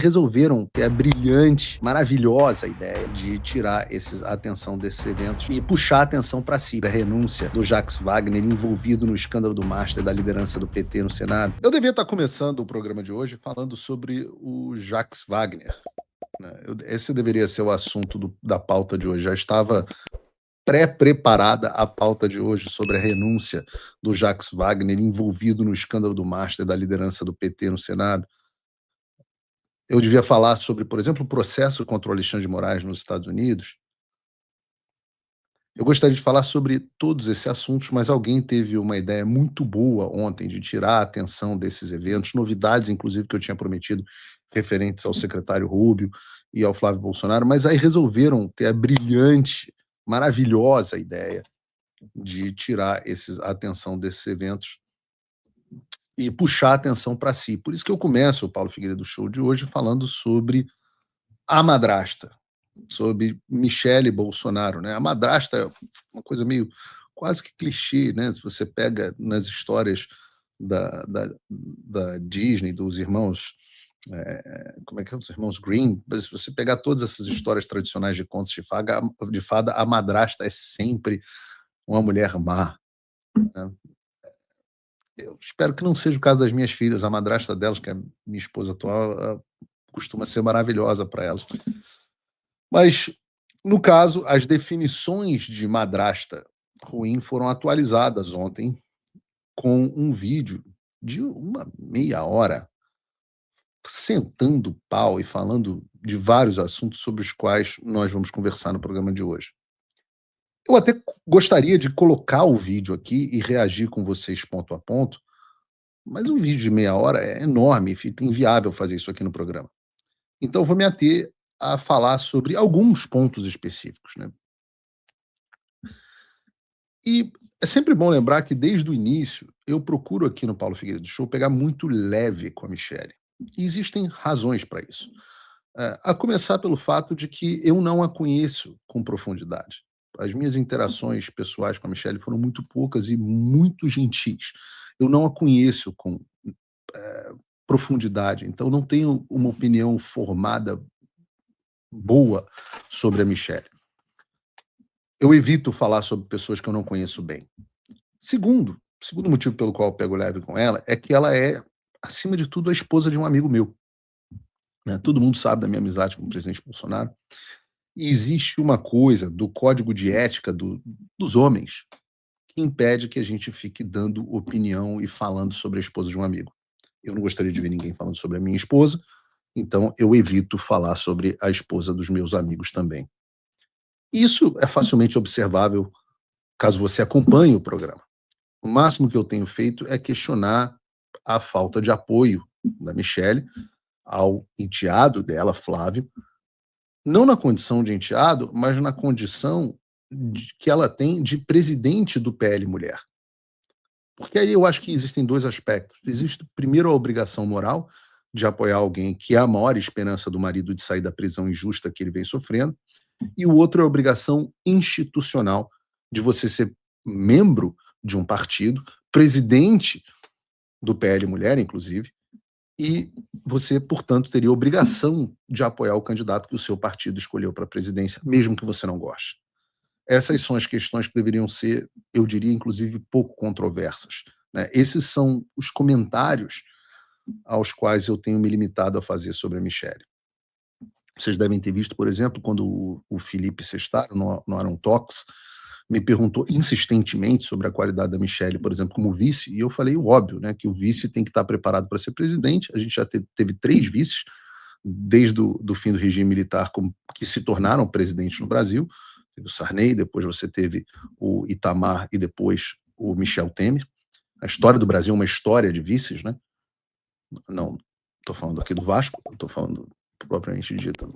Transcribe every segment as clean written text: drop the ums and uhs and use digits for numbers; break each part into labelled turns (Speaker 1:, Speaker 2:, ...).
Speaker 1: resolveram ter a brilhante, maravilhosa ideia de tirar a atenção desses eventos e puxar a atenção para si, a renúncia do Jacques Wagner envolvido no escândalo do Master da liderança do PT no Senado. Eu devia estar começando o programa de hoje falando sobre o Jacques Wagner, né? Esse deveria ser o assunto da pauta de hoje. Já estava pré-preparada a pauta de hoje sobre a renúncia do Jacques Wagner envolvido no escândalo do Master da liderança do PT no Senado. Eu devia falar sobre, por exemplo, o processo contra o Alexandre de Moraes nos Estados Unidos. Eu gostaria de falar sobre todos esses assuntos, mas alguém teve uma ideia muito boa ontem de tirar a atenção desses eventos, novidades, inclusive, que eu tinha prometido, referentes ao secretário Rubio e ao Flávio Bolsonaro, mas aí resolveram ter a brilhante, maravilhosa ideia de tirar a atenção desses eventos e puxar a atenção para si. Por isso que eu começo o Paulo Figueiredo Show de hoje falando sobre a madrasta, sobre Michele Bolsonaro, né? A madrasta é uma coisa meio quase que clichê, né? Se você pega nas histórias da Disney, dos irmãos, como é que é? Os irmãos Grimm, se você pegar todas essas histórias tradicionais de contos de fada, a madrasta é sempre uma mulher má, né? Eu espero que não seja o caso das minhas filhas, a madrasta delas, que é minha esposa atual, costuma ser maravilhosa para elas. Mas, no caso, as definições de madrasta ruim foram atualizadas ontem com um vídeo de uma meia hora sentando o pau e falando de vários assuntos sobre os quais nós vamos conversar no programa de hoje. Eu até gostaria de colocar o vídeo aqui e reagir com vocês ponto a ponto, mas um vídeo de meia hora é enorme, fica inviável fazer isso aqui no programa. Então, vou me ater a falar sobre alguns pontos específicos, né? E é sempre bom lembrar que, desde o início, eu procuro aqui no Paulo Figueiredo Show pegar muito leve com a Michele. E existem razões para isso. A começar pelo fato de que eu não a conheço com profundidade. As minhas interações pessoais com a Michele foram muito poucas e muito gentis. Eu não a conheço com profundidade, então não tenho uma opinião formada boa sobre a Michele. Eu evito falar sobre pessoas que eu não conheço bem. Segundo motivo pelo qual eu pego leve com ela é que ela é, acima de tudo, a esposa de um amigo meu, né? Todo mundo sabe da minha amizade com o presidente Bolsonaro. E existe uma coisa do código de ética dos homens que impede que a gente fique dando opinião e falando sobre a esposa de um amigo. Eu não gostaria de ver ninguém falando sobre a minha esposa, então eu evito falar sobre a esposa dos meus amigos também. Isso é facilmente observável caso você acompanhe o programa. O máximo que eu tenho feito é questionar a falta de apoio da Michele ao enteado dela, Flávio, não na condição de enteado, mas na condição que ela tem de presidente do PL Mulher. Porque aí eu acho que existem dois aspectos. Existe, primeiro, a obrigação moral de apoiar alguém que é a maior esperança do marido de sair da prisão injusta que ele vem sofrendo, e o outro é a obrigação institucional de você ser membro de um partido, presidente do PL Mulher, inclusive, e você, portanto, teria obrigação de apoiar o candidato que o seu partido escolheu para a presidência, mesmo que você não goste. Essas são as questões que deveriam ser, eu diria, inclusive, pouco controversas, né? Esses são os comentários aos quais eu tenho me limitado a fazer sobre a Michele. Vocês devem ter visto, por exemplo, quando o Felipe Sestaro, no Aaron Talks, me perguntou insistentemente sobre a qualidade da Michele, por exemplo, como vice, e eu falei o óbvio, né, que o vice tem que estar preparado para ser presidente. A gente já teve 3 vices, desde o fim do regime militar, que se tornaram presidentes no Brasil. Teve o Sarney, depois você teve o Itamar e depois o Michel Temer. A história do Brasil é uma história de vices, né? Não estou falando aqui do Vasco, estou falando propriamente dita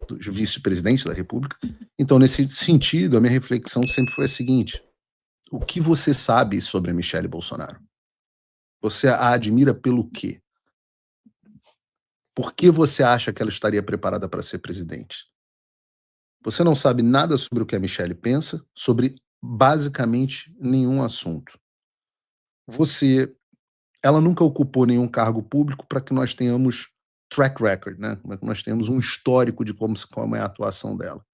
Speaker 1: dos vice-presidentes da República. Então, nesse sentido, a minha reflexão sempre foi a seguinte: o que você sabe sobre a Michele Bolsonaro? Você a admira pelo quê? Por que você acha que ela estaria preparada para ser presidente? Você não sabe nada sobre o que a Michele pensa, sobre basicamente nenhum assunto. Ela nunca ocupou nenhum cargo público para que nós tenhamos track record, né? Nós temos um histórico de como é a atuação dela.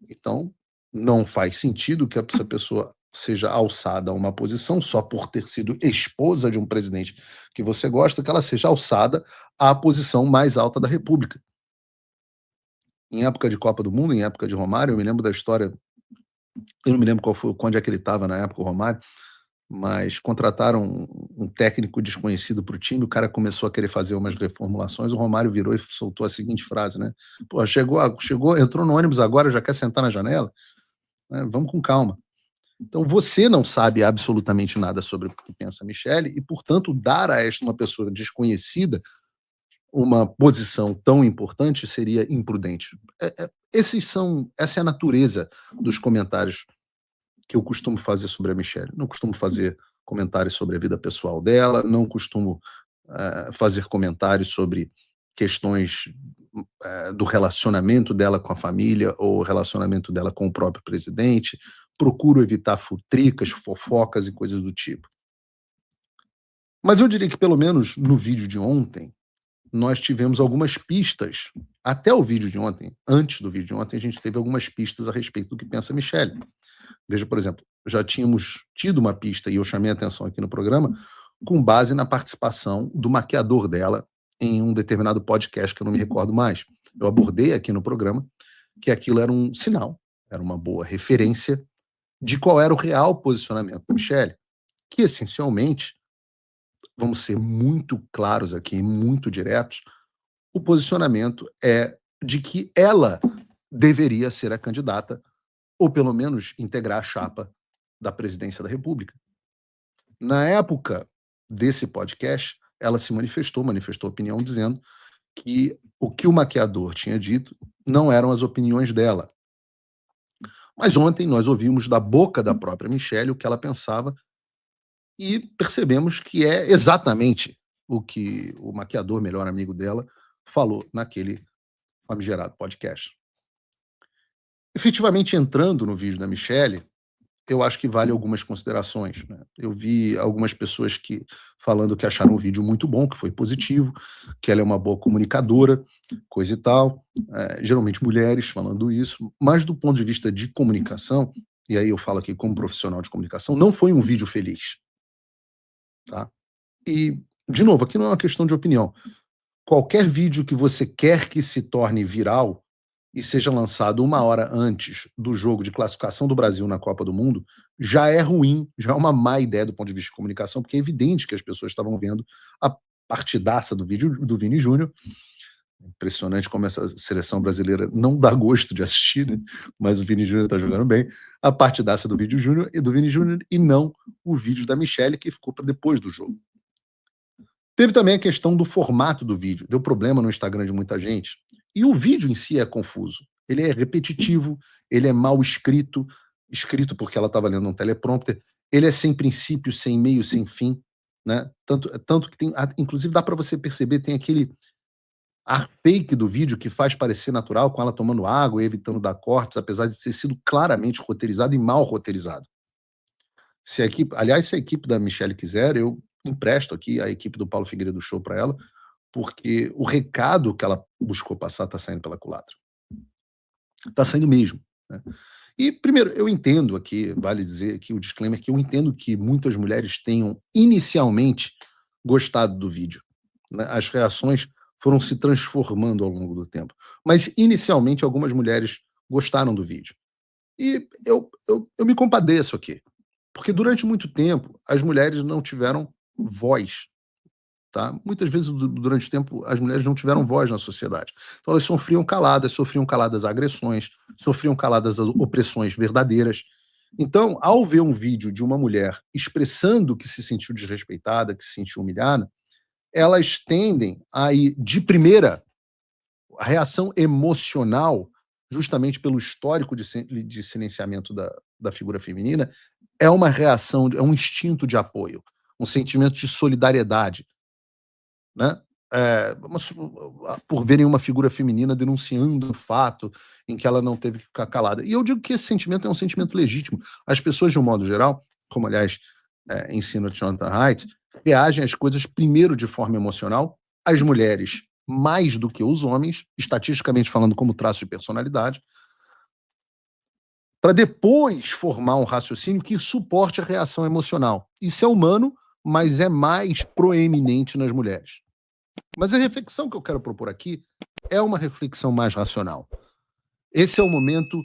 Speaker 1: Então, não faz sentido que essa pessoa seja alçada a uma posição só por ter sido esposa de um presidente que você gosta, que ela seja alçada à posição mais alta da República. Em época de Copa do Mundo, em época de Romário, eu me lembro da história, eu não me lembro onde é que ele estava na época, o Romário, mas contrataram um técnico desconhecido para o time, o cara começou a querer fazer umas reformulações, o Romário virou e soltou a seguinte frase, né? Pô, chegou, entrou no ônibus agora, já quer sentar na janela? Vamos com calma. Então, você não sabe absolutamente nada sobre o que pensa a Michelle e, portanto, dar a uma pessoa desconhecida uma posição tão importante seria imprudente. Essa é a natureza dos comentários que eu costumo fazer sobre a Michelle. Não costumo fazer comentários sobre a vida pessoal dela, não costumo fazer comentários sobre questões do relacionamento dela com a família ou relacionamento dela com o próprio presidente. Procuro evitar futricas, fofocas e coisas do tipo. Mas eu diria que, pelo menos no vídeo de ontem, nós tivemos algumas pistas. Até o vídeo de ontem, antes do vídeo de ontem, a gente teve algumas pistas a respeito do que pensa a Michelle. Veja, por exemplo, já tínhamos tido uma pista, e eu chamei a atenção aqui no programa, com base na participação do maquiador dela em um determinado podcast que eu não me recordo mais. Eu abordei aqui no programa que aquilo era um sinal, era uma boa referência de qual era o real posicionamento da Michelle, que essencialmente, vamos ser muito claros aqui, muito diretos, o posicionamento é de que ela deveria ser a candidata, ou pelo menos integrar a chapa da presidência da República. Na época desse podcast, ela se manifestou opinião, dizendo que o que o maquiador tinha dito não eram as opiniões dela. Mas ontem nós ouvimos da boca da própria Michelle o que ela pensava e percebemos que é exatamente o que o maquiador, melhor amigo dela, falou naquele famigerado podcast. Efetivamente, entrando no vídeo da Michelle, eu acho que vale algumas considerações, né? Eu vi algumas pessoas falando que acharam o vídeo muito bom, que foi positivo, que ela é uma boa comunicadora, coisa e tal. Geralmente mulheres falando isso, mas do ponto de vista de comunicação, e aí eu falo aqui como profissional de comunicação, não foi um vídeo feliz. Tá? E, de novo, aqui não é uma questão de opinião. Qualquer vídeo que você quer que se torne viral e seja lançado 1 hora antes do jogo de classificação do Brasil na Copa do Mundo, já é ruim, já é uma má ideia do ponto de vista de comunicação, porque é evidente que as pessoas estavam vendo a partidaça do vídeo do Vini Júnior. Impressionante como essa seleção brasileira não dá gosto de assistir, né? Mas o Vini Júnior está jogando bem. A partidaça do Vini Júnior e não o vídeo da Michelle, que ficou para depois do jogo. Teve também a questão do formato do vídeo. Deu problema no Instagram de muita gente. E o vídeo em si é confuso. Ele é repetitivo, ele é mal escrito porque ela estava lendo um teleprompter. Ele é sem princípio, sem meio, sem fim. Né? Tanto que tem, inclusive dá para você perceber, tem aquele ar fake do vídeo que faz parecer natural, com ela tomando água e evitando dar cortes, apesar de ter sido claramente roteirizado e mal roteirizado. Se a equipe da Michelle quiser, eu empresto aqui a equipe do Paulo Figueiredo Show para ela, porque o recado que ela buscou passar está saindo pela culatra. Está saindo mesmo. Né? E, primeiro, eu entendo aqui, vale dizer aqui o disclaimer, que eu entendo que muitas mulheres tenham inicialmente gostado do vídeo. Né? As reações foram se transformando ao longo do tempo. Mas, inicialmente, algumas mulheres gostaram do vídeo. E eu me compadeço aqui. Porque durante muito tempo as mulheres não tiveram voz. Tá? Muitas vezes, durante o tempo, as mulheres não tiveram voz na sociedade. Então elas sofriam caladas agressões, sofriam caladas as opressões verdadeiras. Então, ao ver um vídeo de uma mulher expressando que se sentiu desrespeitada, que se sentiu humilhada, elas tendem a ir, de primeira, a reação emocional, justamente pelo histórico de silenciamento da figura feminina, é uma reação, é um instinto de apoio, um sentimento de solidariedade, né? Por verem uma figura feminina denunciando o fato em que ela não teve que ficar calada. E eu digo que esse sentimento é um sentimento legítimo. As pessoas, de um modo geral, como aliás ensina Jonathan Haidt, reagem às coisas primeiro de forma emocional, as mulheres mais do que os homens, estatisticamente falando, como traço de personalidade, para depois formar um raciocínio que suporte a reação emocional. Isso é humano, mas é mais proeminente nas mulheres. Mas a reflexão que eu quero propor aqui é uma reflexão mais racional. Esse é o momento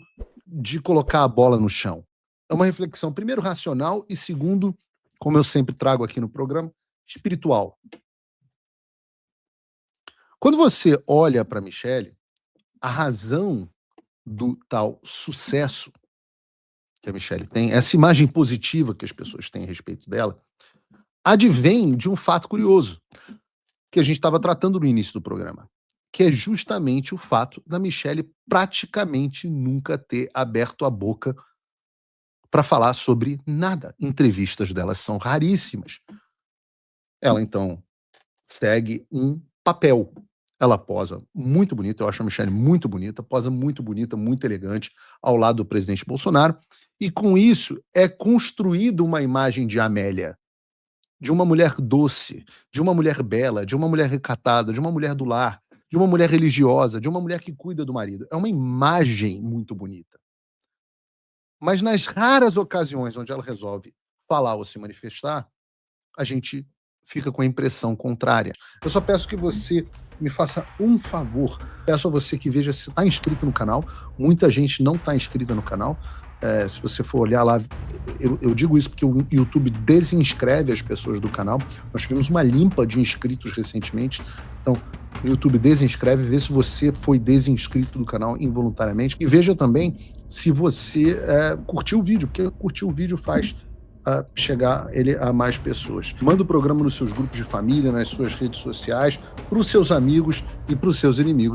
Speaker 1: de colocar a bola no chão. É uma reflexão, primeiro, racional e, segundo, como eu sempre trago aqui no programa, espiritual. Quando você olha para a Michelle, a razão do tal sucesso que a Michelle tem, essa imagem positiva que as pessoas têm a respeito dela, advém de um fato curioso que a gente estava tratando no início do programa, que é justamente o fato da Michelle praticamente nunca ter aberto a boca para falar sobre nada. Entrevistas delas são raríssimas. Ela, então, segue um papel. Ela posa muito bonita, eu acho a Michelle muito bonita, posa muito bonita, muito elegante, ao lado do presidente Bolsonaro, e com isso é construída uma imagem de Amélia, de uma mulher doce, de uma mulher bela, de uma mulher recatada, de uma mulher do lar, de uma mulher religiosa, de uma mulher que cuida do marido. É uma imagem muito bonita. Mas nas raras ocasiões onde ela resolve falar ou se manifestar, a gente fica com a impressão contrária. Eu só peço que você me faça um favor. Peço a você que veja se está inscrito no canal. Muita gente não está inscrita no canal. Se você for olhar lá, eu digo isso porque o YouTube desinscreve as pessoas do canal. Nós tivemos uma limpa de inscritos recentemente. Então, o YouTube desinscreve, vê se você foi desinscrito do canal involuntariamente. E veja também se você curtiu o vídeo, porque curtir o vídeo faz chegar ele a mais pessoas. Manda o programa nos seus grupos de família, nas suas redes sociais, para os seus amigos e para os seus inimigos.